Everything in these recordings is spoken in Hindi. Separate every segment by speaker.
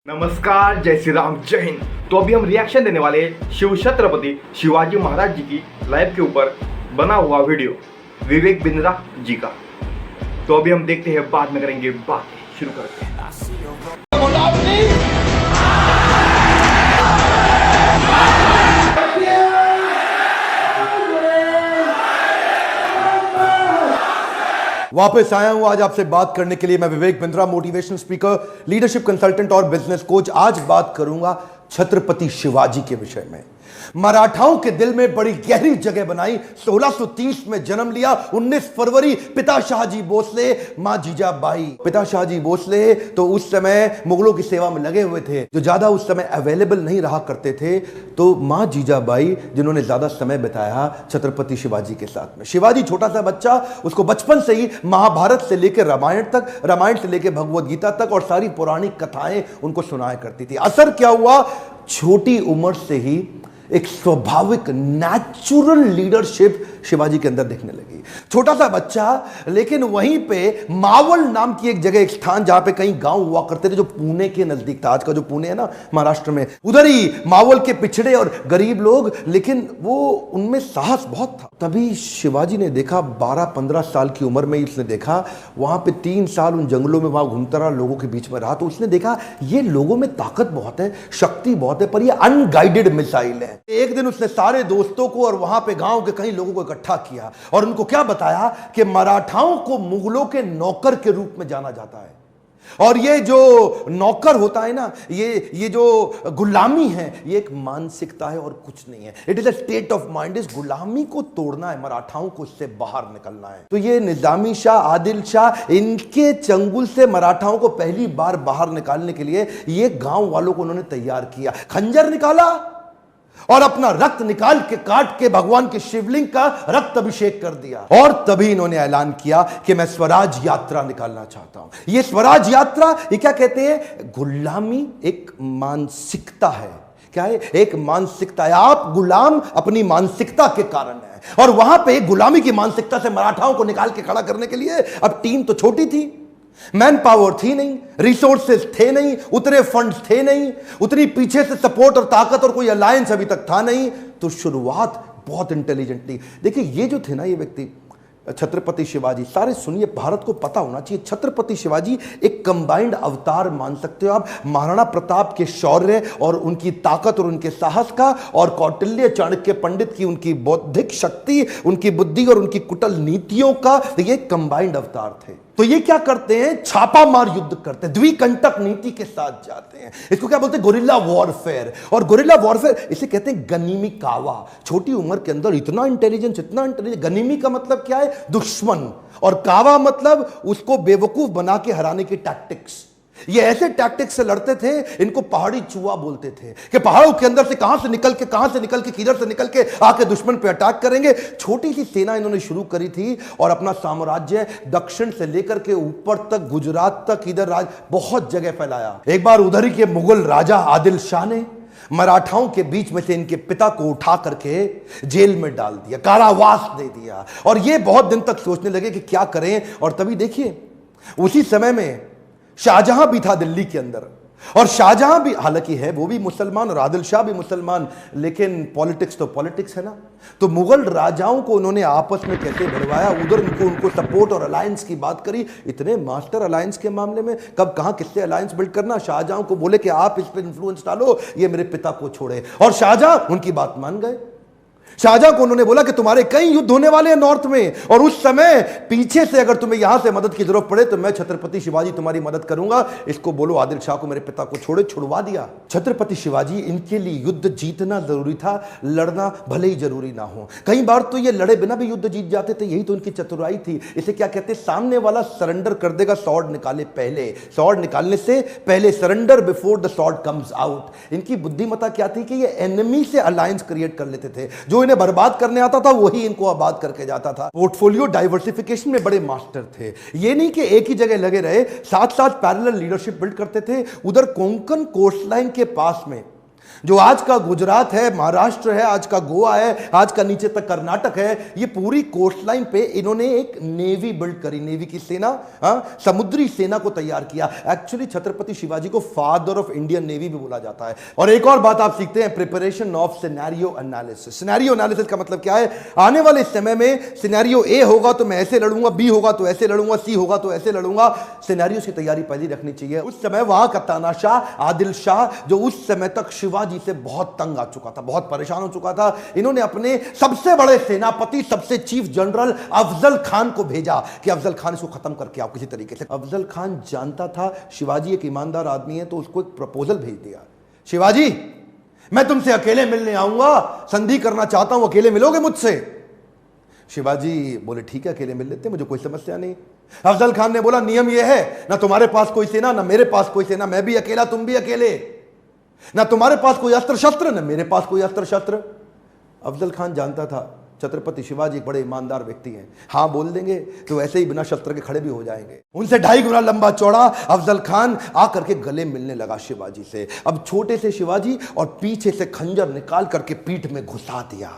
Speaker 1: नमस्कार, जय श्री राम, जय हिंद। तो अभी हम रिएक्शन देने वाले शिव छत्रपति शिवाजी महाराज जी की लाइफ के ऊपर बना हुआ वीडियो विवेक बिंद्रा जी का। तो अभी हम देखते हैं, बाद में करेंगे बात। शुरू करते हैं।
Speaker 2: वापस आया हूं आज आपसे बात करने के लिए। मैं Vivek Bindra, motivational speaker, leadership consultant और बिजनेस कोच। आज बात करूंगा छत्रपति शिवाजी के विषय में। मराठाओं के दिल में बड़ी गहरी जगह बनाई। 1630 में जन्म लिया। 19 फरवरी पिता शाहजी भोसले, मां जीजाबाई। पिता शाहजी भोसले तो उस समय मुगलों की सेवा में लगे हुए थे, जो ज्यादा उस समय अवेलेबल नहीं रहा करते थे। तो मां जीजाबाई जिन्होंने ज्यादा समय बिताया छत्रपति शिवाजी के साथ में। शिवाजी छोटा सा बच्चा, उसको बचपन से ही महाभारत से लेकर रामायण तक, रामायण से लेकर भगवद गीता तक और सारी पौराणिक कथाएं उनको सुनाया करती थी। असर क्या हुआ, छोटी उम्र से ही एक स्वाभाविक नेचुरल लीडरशिप शिवाजी के अंदर दिखने लगी। छोटा सा बच्चा, लेकिन वहीं पे मावल नाम की एक जगह, एक स्थान जहां पे कई गांव हुआ करते थे, जो पुणे के नजदीक था। आज का जो पुणे है ना, महाराष्ट्र में, उधर ही मावल के पिछड़े और गरीब लोग, लेकिन वो उनमें साहस बहुत था। तभी शिवाजी ने देखा, 12-15 साल की उम्र में उसने देखा, वहां पे 3 साल उन जंगलों में वहां घूमता रहा, लोगों के बीच में रहा। तो उसने देखा ये लोगों में ताकत बहुत है, शक्ति बहुत है, पर ये अनगाइडेड मिसाइल है। एक दिन उसने सारे दोस्तों को और वहां पे गांव के कई लोगों को इकट्ठा किया और उनको क्या बताया कि मराठाओं को मुगलों के नौकर के रूप में जाना जाता है। और ये जो नौकर होता है ना, ये जो गुलामी है, ये एक मानसिकता है और कुछ नहीं है। It is a state of mind. इस गुलामी को तोड़ना है, मराठाओं को इससे बाहर निकलना है। तो ये निजामी शाह, आदिल शाह, इनके चंगुल से मराठाओं को पहली बार बाहर निकालने के लिए ये गांव वालों को उन्होंने तैयार किया। खंजर निकाला और अपना रक्त निकाल के काट के भगवान के शिवलिंग का रक्त अभिषेक कर दिया। और तभी इन्होंने ऐलान किया कि मैं स्वराज यात्रा निकालना चाहता हूं। ये स्वराज यात्रा, ये क्या कहते हैं, गुलामी एक मानसिकता है। क्या है? एक मानसिकता है। आप गुलाम अपनी मानसिकता के कारण है। और वहां पे गुलामी की मानसिकता से मराठाओं को निकाल के खड़ा करने के लिए अब टीम तो छोटी थी, मैन पावर थी नहीं, रिसोर्सेज थे नहीं, उतने फंड्स थे नहीं, उतनी पीछे से सपोर्ट और ताकत और कोई अलायंस अभी तक था नहीं। तो शुरुआत बहुत इंटेलिजेंट थी। देखिए, ये जो थे ना, ये व्यक्ति छत्रपति शिवाजी, सारे सुनिए, भारत को पता होना चाहिए, छत्रपति शिवाजी एक कंबाइंड अवतार मान सकते हो आप। महाराणा प्रताप के शौर्य और उनकी ताकत और उनके साहस का, और कौटिल्य चाणक्य पंडित की उनकी बौद्धिक शक्ति, उनकी बुद्धि और उनकी कुटिल नीतियों का, ये कंबाइंड अवतार थे। तो ये क्या करते हैं, छापामार युद्ध करते हैं, द्विकंटक नीति के साथ जाते हैं। इसको क्या बोलते हैं, गोरिल्ला वॉरफेयर। और गोरिल्ला वॉरफेयर इसे कहते हैं गनीमी कावा। छोटी उम्र के अंदर इतना इंटेलिजेंस, इतना इंटेलिजेंस। गनीमी का मतलब क्या है, दुश्मन, और कावा मतलब उसको बेवकूफ बना के हराने की टैक्टिक्स। ये ऐसे टैक्टिक्स से लड़ते थे, इनको पहाड़ी चूहा बोलते थे, कि पहाड़ों के अंदर से कहां से निकल के किधर से निकल के आके दुश्मन पे अटैक करेंगे। छोटी सी सेना इन्होंने शुरू करी थी और अपना साम्राज्य दक्षिण से लेकर के ऊपर तक, गुजरात तक, इधर बहुत जगह फैलाया। एक बार उधर ही के मुगल राजा आदिल शाह ने मराठाओं के बीच में से इनके पिता को उठा करके जेल में डाल दिया, कारावास दे दिया। और ये बहुत दिन तक सोचने लगे कि क्या करें। और तभी देखिए, उसी समय में शाहजहां भी था दिल्ली के अंदर, और शाहजहां भी हालांकि है वो भी मुसलमान और आदिल शाह भी मुसलमान, लेकिन पॉलिटिक्स तो पॉलिटिक्स है ना। तो मुगल राजाओं को उन्होंने आपस में कैसे भिड़वाया, उधर उनको सपोर्ट और अलायंस की बात करी। इतने मास्टर अलायंस के मामले में, कब कहां किससे अलायंस बिल्ड करना। शाहजहां को बोले कि आप इस पर इन्फ्लुएंस डालो, ये मेरे पिता को छोड़े, और शाहजहां उनकी बात मान गए। शाहजहां को उन्होंने बोला कि तुम्हारे कई युद्ध होने वाले हैं नॉर्थ में, और उस समय पीछे से अगर तुम्हें यहां से मदद की जरूरत पड़े तो मैं छत्रपति शिवाजी तुम्हारी मदद करूंगा। इसको बोलो आदिल शाह को मेरे पिता को छोड़े। छुड़वा दिया। छत्रपति शिवाजी, इनके लिए युद्ध जीतना जरूरी था, लड़ना भले ही जरूरी ना हो। कई बार तो ये लड़े बिना भी युद्ध जीत जाते थे। यही तो उनकी चतुराई थी। इसे क्या कहते, सामने वाला सरेंडर कर देगा, स्वॉर्ड निकाले पहले, स्वॉर्ड निकालने से पहले, surrender before the sword comes out. इनकी बुद्धिमत्ता क्या थी कि ये एनिमी से अलायंस क्रिएट कर लेते थे। जो इन्हें बर्बाद करने आता था वही इनको आबाद करके जाता था। पोर्टफोलियो डाइवर्सिफिकेशन में बड़े मास्टर थे। ये नहीं कि एक ही जगह लगे रहे, साथ साथ पैरेलल लीडरशिप बिल्ड करते थे। उधर कोंकण कोस्टलाइन के पास में जो आज का गुजरात है, महाराष्ट्र है, आज का गोवा है, आज का नीचे तक कर्नाटक है, ये पूरी कोस्ट लाइन पे इन्होंने एक नेवी बिल्ड करी, नेवी की सेना, समुद्री सेना को तैयार किया। एक्चुअली छत्रपति शिवाजी को फादर ऑफ इंडियन नेवी भी बोला जाता है। और एक और बात आप सीखते हैं, preparation of scenario analysis. Scenario analysis का मतलब क्या है? आने वाले समय में सिनेरियो ए होगा तो मैं ऐसे लड़ूंगा, बी होगा तो ऐसे लड़ूंगा, सी होगा तो ऐसे लड़ूंगा। सिनेरियो की तैयारी पहले रखनी चाहिए। उस समय वहां का तानाशाह आदिल शाह, जो उस समय तक शिवाजी से बहुत तंग आ चुका था, बहुत परेशान हो चुका था, इन्होंने अपने सबसे बड़े सेनापति, सबसे चीफ जनरल अफजल खान को भेजा कि अफजल खान इसको खत्म करके आओ किसी तरीके से। अफजल खान जानता था शिवाजी एक ईमानदार आदमी है, तो उसको एक प्रपोजल भेज दिया, शिवाजी मैं तुमसे अकेले मिलने आऊंगा, संधि करना चाहता हूं, अकेले मिलोगे मुझसे? शिवाजी बोले ठीक है, अकेले मिल लेते, मुझे कोई समस्या नहीं। अफजल खान ने बोला नियम यह है, ना तुम्हारे पास कोई सेना, ना मेरे पास कोई सेना, मैं भी अकेला, तुम भी अकेले, ना तुम्हारे पास कोई अस्त्र शस्त्र, ना मेरे पास कोई अस्त्र शस्त्र। अफजल खान जानता था छत्रपति शिवाजी एक बड़े ईमानदार व्यक्ति हैं, हां बोल देंगे तो ऐसे ही बिना शस्त्र के खड़े भी हो जाएंगे। उनसे 2.5 गुना लंबा चौड़ा अफजल खान आकर के गले मिलने लगा शिवाजी से। अब छोटे से शिवाजी और पीछे से खंजर निकाल करके पीठ में घुसा दिया।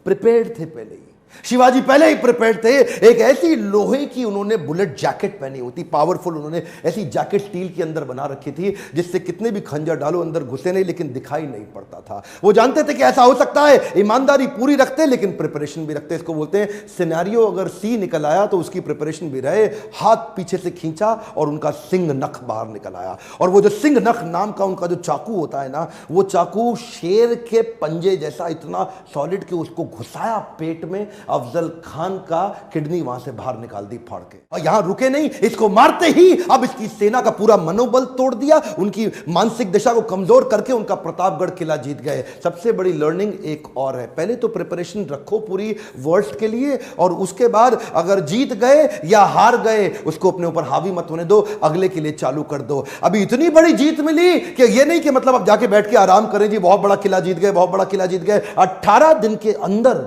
Speaker 2: प्रिपेयर्ड थे पहले ही, शिवाजी पहले ही प्रिपेयर्ड थे। एक ऐसी लोहे की उन्होंने बुलेट जैकेट पहनी होती, पावरफुल, उन्होंने ऐसी जैकेट स्टील के अंदर बना रखी थी जिससे कितने भी खंजर डालो अंदर घुसे नहीं, लेकिन दिखाई नहीं पड़ता था। वो जानते थे कि ऐसा हो सकता है, ईमानदारी पूरी रखते लेकिन प्रिपरेशन भी रखते। इसको बोलते हैं सिनेरियो अगर सी निकल आया तो उसकी प्रिपरेशन भी रहे। हाथ पीछे से खींचा और उनका सिंह नख बाहर निकल आया। और वो जो सिंह नख नाम का उनका जो चाकू होता है ना, वो चाकू शेर के पंजे जैसा इतना सॉलिड कि उसको घुसाया पेट में। अफजल खान का किडनी वहां से बाहर निकाल दी फाड़ के। और यहां रुके नहीं, इसको मारते ही अब इसकी सेना का पूरा मनोबल तोड़ दिया, उनकी मानसिक दशा को कमजोर करके उनका प्रतापगढ़ किला जीत गए। सबसे बड़ी लर्निंग एक और है, पहले तो प्रिपरेशन रखो पूरी वर्स्ट के लिए, और उसके बाद अगर जीत गए या हार गए उसको अपने ऊपर हावी मत होने दो, अगले के लिए चालू कर दो। अभी इतनी बड़ी जीत मिली कि ये नहीं कि मतलब अब जाके बैठ के आराम करें जी, बहुत बड़ा किला जीत गए, बहुत बड़ा किला जीत गए। 18 दिन के अंदर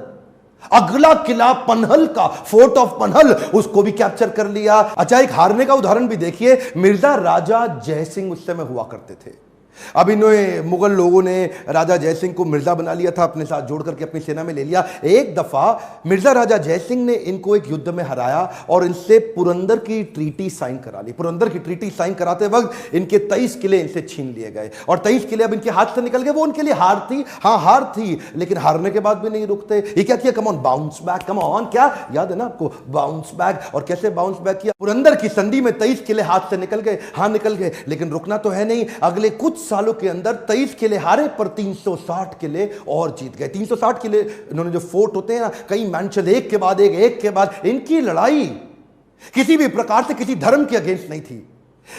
Speaker 2: अगला किला पनहल का, फोर्ट ऑफ पनहल, उसको भी कैप्चर कर लिया। अच्छा, एक हारने का उदाहरण भी देखिए, मिर्जा राजा जयसिंह उस समय हुआ करते थे। अब इन्होंने मुगल लोगों ने राजा जयसिंह को मिर्जा बना लिया था, अपने साथ जोड़ करके अपनी सेना में ले लिया। एक दफा मिर्जा राजा जयसिंह ने इनको एक युद्ध में हराया और इनसे पुरंदर की ट्रीटी साइन करा ली। पुरंदर की ट्रीटी साइन कराते वक्त इनके 23 किले इनसे छीन लिए गए और 23 किले अब इनके हाथ से निकल गए। वो उनके लिए हार थी, हाँ हार थी, लेकिन हारने के बाद भी नहीं रुकते। ये क्या किया? Come on, bounce back, come on, क्या याद है ना आपको? Bounce back. और कैसे बाउंस बैक किया? पुरंदर की संधि में 23 किले हाथ से निकल गए, हाँ निकल गए, लेकिन रुकना तो है नहीं। अगले कुछ सालों के अंदर 23 किले हारे पर 360 किले और जीत गए। 360 किले इन्होंने, जो फोर्ट होते हैं ना, कई मैंशन, एक के बाद एक के बाद। इनकी लड़ाई किसी भी प्रकार से किसी धर्म के अगेंस्ट नहीं थी,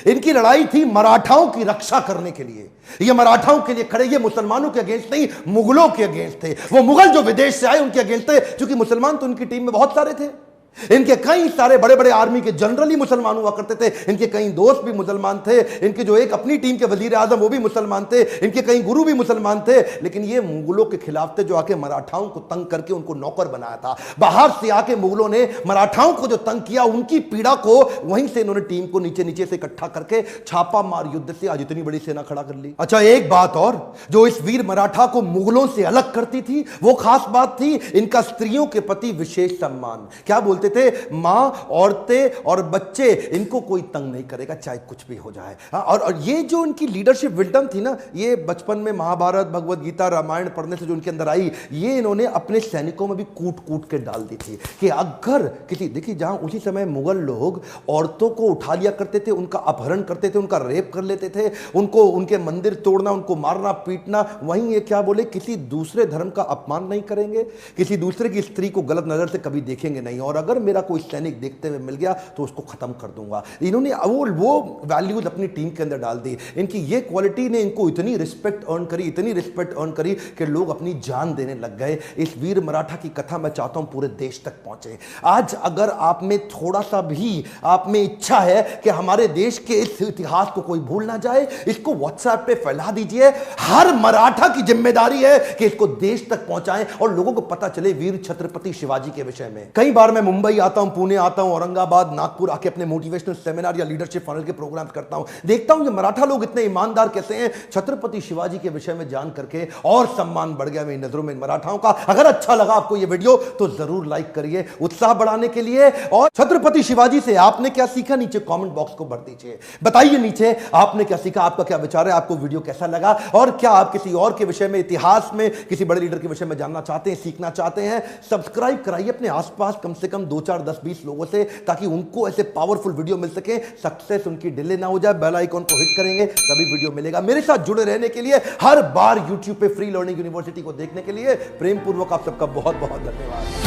Speaker 2: इनकी लड़ाई थी मराठाओं की रक्षा करने के लिए। ये मराठाओं के लिए खड़े, ये मुसलमानों के अगेंस्ट नहीं, मुगलों के अगेंस्ट थे। वो मुगल जो विदेश से आए उनके अगेंस्ट थे, क्योंकि मुसलमान तो उनकी टीम में बहुत सारे थे। इनके कई सारे बड़े बड़े आर्मी के जनरल ही मुसलमान हुआ करते थे, इनके कई दोस्त भी मुसलमान थे, इनके जो एक अपनी टीम के वजीर आजम वो भी मुसलमान थे, इनके कई गुरु भी मुसलमान थे। लेकिन ये मुगलों के खिलाफ थे जो आके मराठाओं को तंग करके उनको नौकर बनाया था। बाहर से आके मुगलों ने मराठाओं को जो तंग किया, उनकी पीड़ा को वहीं से इन्होंने टीम को नीचे नीचे से इकट्ठा करके छापा मार युद्ध से आज इतनी बड़ी सेना खड़ा कर ली। अच्छा, एक बात और जो इस वीर मराठा को मुगलों से अलग करती थी, वो खास बात थी इनका स्त्रियों के प्रति विशेष सम्मान। क्या बोलते थे? मां, औरतें और बच्चे, इनको कोई तंग नहीं करेगा चाहे कुछ भी हो जाए। और ये जो इनकी लीडरशिप विजडम थी ना, ये बचपन में महाभारत, भगवत गीता, रामायण पढ़ने से जो इनके अंदर आई, ये इन्होंने अपने सैनिकों में भी कूट कूट के डाल दी थी कि अगर किसी, देखिए जहां उसी समय मुगल लोग औरतों को उठा लिया करते थे, उनका अपहरण करते थे, उनका रेप कर लेते थे, उनको उनके मंदिर तोड़ना, उनको मारना पीटना, वहीं ये क्या बोले, किसी दूसरे धर्म का अपमान नहीं करेंगे, किसी दूसरे की स्त्री को गलत नजर से कभी देखेंगे नहीं, और अगर मेरा कोई सैनिक देखते हुए मिल गया तो उसको खत्म कर दूंगा। इन्होंने वो वैल्यूज अपनी टीम के अंदर डाल दी। इनकी ये क्वालिटी ने इनको इतनी रिस्पेक्ट अर्न करी, इतनी रिस्पेक्ट अर्न करी कि लोग अपनी जान देने लग गए। इस वीर मराठा की कथा मैं चाहता हूं पूरे देश तक पहुंचे। आज अगर आप में थोड़ा सा भी आप में इच्छा है कि हमारे देश के इस इतिहास को कोई भूल ना जाए, इसको व्हाट्सएप पे फैला दीजिए। हर मराठा की जिम्मेदारी है कि इसको देश तक पहुंचाएं और लोगों को पता चले वीर छत्रपति शिवाजी के विषय में। कई बार मैं मुंबई आता हूं, पुणे आता हूं, औरंगाबाद, नागपुर आके अपने मोटिवेशनल सेमिनार या लीडरशिप फनल के प्रोग्राम करता हूं, देखता हूं ये मराठा लोग इतने ईमानदार कैसे हैं। छत्रपति शिवाजी के विषय में जान करके और सम्मान बढ़ गया मेरी नजरों में इन मराठाओं का। अगर अच्छा लगा आपको ये वीडियो तो जरूर लाइक करिए उत्साह बढ़ाने के लिए। और छत्रपति शिवाजी से आपने क्या सीखा, नीचे कमेंट बॉक्स को भर दीजिए, बताइए नीचे आपने क्या सीखा, आपका क्या विचार है, आपको वीडियो कैसा लगा, और क्या आप किसी और के विषय में, इतिहास में किसी बड़े लीडर के विषय में जानना चाहते हैं, सीखना चाहते हैं। सब्सक्राइब कराइए अपने आसपास कम से कम 2 4 10 20 लोगों से, ताकि उनको ऐसे पावरफुल वीडियो मिल सके, सक्सेस उनकी डिले ना हो जाए। बेल आइकॉन को हिट करेंगे तभी वीडियो मिलेगा। मेरे साथ जुड़े रहने के लिए, हर बार यूट्यूब पे फ्री लर्निंग यूनिवर्सिटी को देखने के लिए प्रेम पूर्वक आप सबका बहुत बहुत धन्यवाद।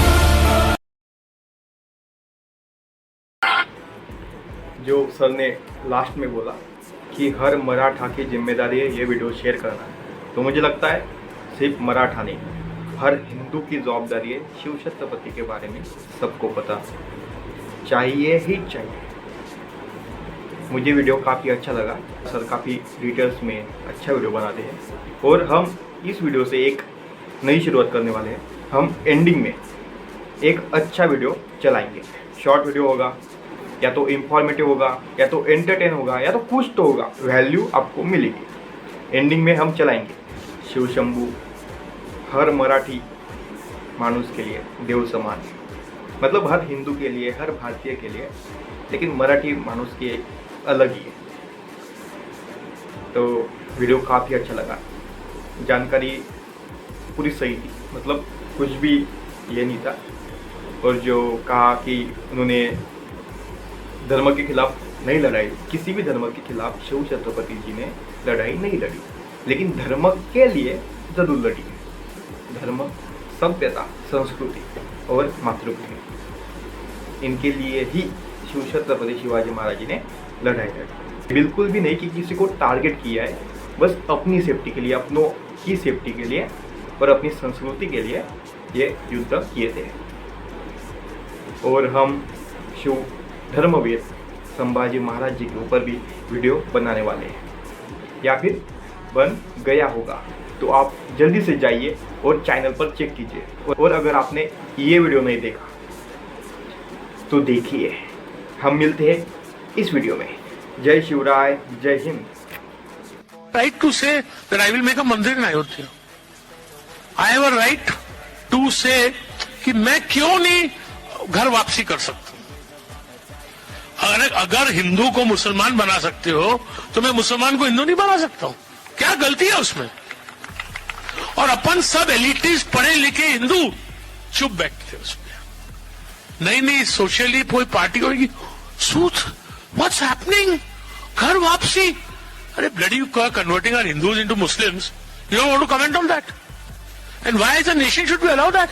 Speaker 1: जो सर ने लास्ट में बोला कि हर मराठा की जिम्मेदारी है ये वीडियो शेयर करना, तो मुझे लगता है सिर्फ मराठा नहीं, हर हिंदू की जवाबदारी है शिव छत्रपति के बारे में सबको पता चाहिए ही चाहिए। मुझे वीडियो काफ़ी अच्छा लगा, सर काफ़ी डिटेल्स में अच्छा वीडियो बनाते हैं, और हम इस वीडियो से एक नई शुरुआत करने वाले हैं। हम एंडिंग में एक अच्छा वीडियो चलाएंगे, शॉर्ट वीडियो होगा, या तो इंफॉर्मेटिव होगा, या तो एंटरटेन होगा, या तो कुछ तो होगा, वैल्यू आपको मिलेगी। एंडिंग में हम चलाएंगे शिव शंभू हर मराठी मानुस के लिए देव समान, मतलब हर हिंदू के लिए, हर भारतीय के लिए, लेकिन मराठी मानुस के अलग ही है। तो वीडियो काफ़ी अच्छा लगा, जानकारी पूरी सही थी, मतलब कुछ भी ये नहीं था। और जो कहा कि उन्होंने धर्म के खिलाफ नहीं लड़ाई, किसी भी धर्म के खिलाफ शिव छत्रपति जी ने लड़ाई नहीं लड़ी, लेकिन धर्म के लिए जरूर लड़ी है। धर्म, सभ्यता, संस्कृति और मातृभूमि, इनके लिए ही शिव छत्रपति शिवाजी महाराज जी ने लड़ाई लड़ी। बिल्कुल भी नहीं कि किसी को टारगेट किया है, बस अपनी सेफ्टी के लिए, अपनों की सेफ्टी के लिए और अपनी संस्कृति के लिए ये युद्ध किए थे। और हम शिव धर्मवीर संभाजी महाराज जी के ऊपर भी वीडियो बनाने वाले हैं, या फिर बन गया होगा, तो आप जल्दी से जाइए और चैनल पर चेक कीजिए। और अगर आपने ये वीडियो नहीं देखा तो देखिए। हम मिलते हैं इस वीडियो में। जय शिवराय, जय Hind.
Speaker 3: Right to say that I will make a मंदिर in Ayodhya. I have a right to say कि मैं क्यों नहीं घर वापसी कर सकता। अगर हिंदू को मुसलमान बना सकते हो तो मैं मुसलमान को हिंदू नहीं बना सकता हूं, क्या गलती है उसमें? और अपन सब एलिटिस्ट पढ़े लिखे हिंदू चुप बैठते उसमें। नहीं सोशली कोई पार्टी होगी, सूथ व्हाट्स हैपनिंग, घर वापसी। अरे bloody you converting our Hindus into Muslims, you don't want to comment on that, and why as a nation should we allow that?